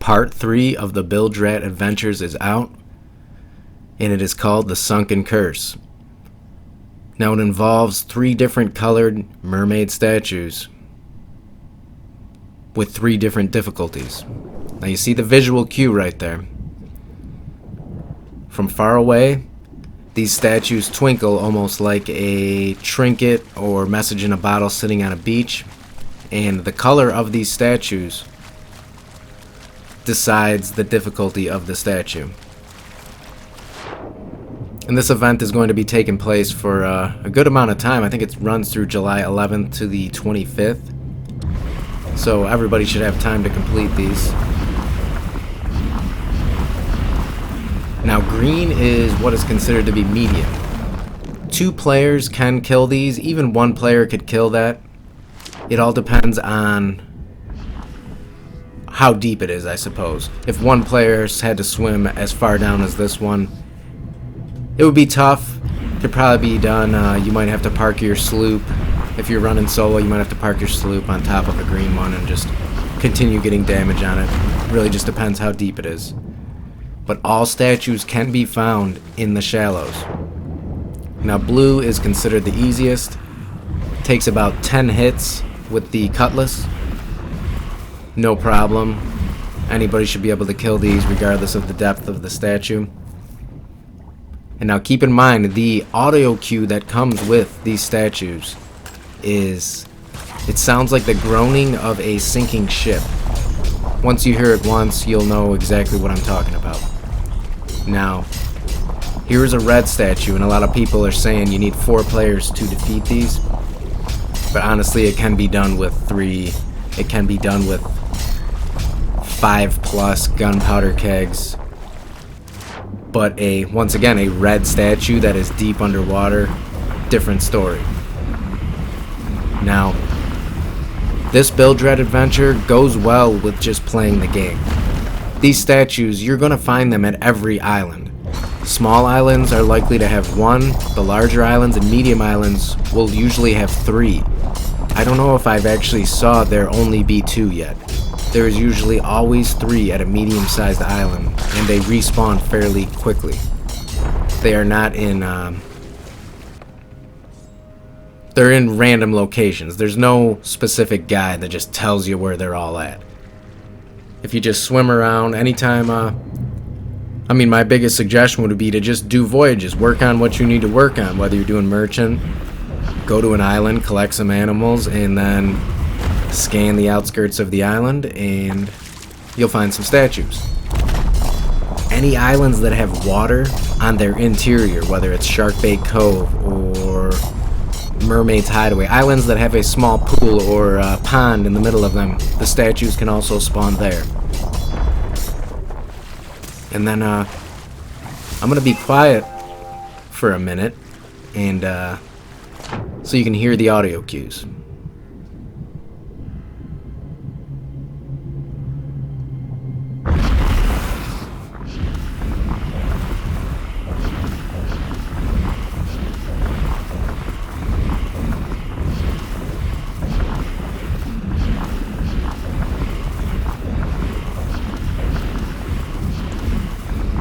Part 3 of the Bilge Rat Adventures is out, and it is called the Sunken Curse. Now it involves 3 different colored mermaid statues with 3 different difficulties. Now you see the visual cue right there. From far away, these statues twinkle almost like a trinket or message in a bottle sitting on a beach, and the color of these statues decides the difficulty of the statue. And this event is going to be taking place for a good amount of time. I think it runs through July 11th to the 25th. So everybody should have time to complete these. Now green is what is considered to be medium. 2 players can kill these. Even 1 player could kill that. It all depends on how deep it is, I suppose. If 1 player had to swim as far down as this one, it would be tough. Could probably be done. You might have to park your sloop. If you're running solo, you might have to park your sloop on top of a green one and just continue getting damage on it. Really just depends how deep it is. But all statues can be found in the shallows. Now blue is considered the easiest. Takes about 10 hits with the cutlass. No problem. Anybody should be able to kill these regardless of the depth of the statue. And now keep in mind, the audio cue that comes with these statues is, it sounds like the groaning of a sinking ship. Once you hear it once, you'll know exactly what I'm talking about. Now, here's a red statue, and a lot of people are saying you need 4 players to defeat these. But honestly, it can be done with 3. It can be done with 5+ gunpowder kegs. But once again, a red statue that is deep underwater, different story. Now, this Bilge Rat Adventure goes well with just playing the game. These statues, you're going to find them at every island. Small islands are likely to have 1, the larger islands and medium islands will usually have 3. I don't know if I've actually saw there only be 2 yet. There is usually always 3 at a medium-sized island, and they respawn fairly quickly. They are not in, they're in random locations. There's no specific guide that just tells you where they're all at. If you just swim around anytime, my biggest suggestion would be to just do voyages. Work on what you need to work on, whether you're doing merchant, go to an island, collect some animals, and then scan the outskirts of the island, and you'll find some statues. Any islands that have water on their interior, whether it's Sharkbait Cove or Mermaid's Hideaway, islands that have a small pool or a pond in the middle of them, the statues can also spawn there. And then I'm going to be quiet for a minute, and so you can hear the audio cues.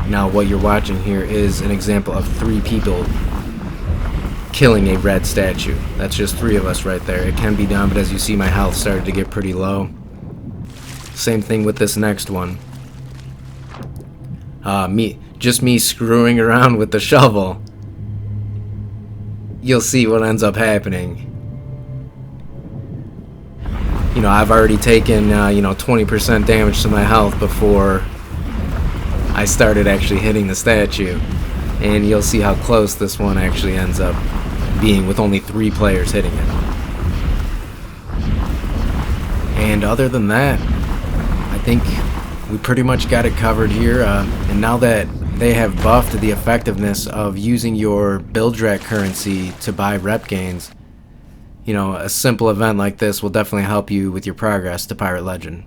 Now what you're watching here is an example of 3 people killing a red statue. That's just 3 of us right there. It can be done, but as you see, my health started to get pretty low. Same thing with this next one. Me screwing around with the shovel. You'll see what ends up happening. I've already taken 20% damage to my health before I started actually hitting the statue, and you'll see how close this one actually ends up being with only 3 players hitting it. And other than that, I think we pretty much got it covered here, and now that they have buffed the effectiveness of using your Bilge Rat currency to buy rep gains, a simple event like this will definitely help you with your progress to Pirate Legend.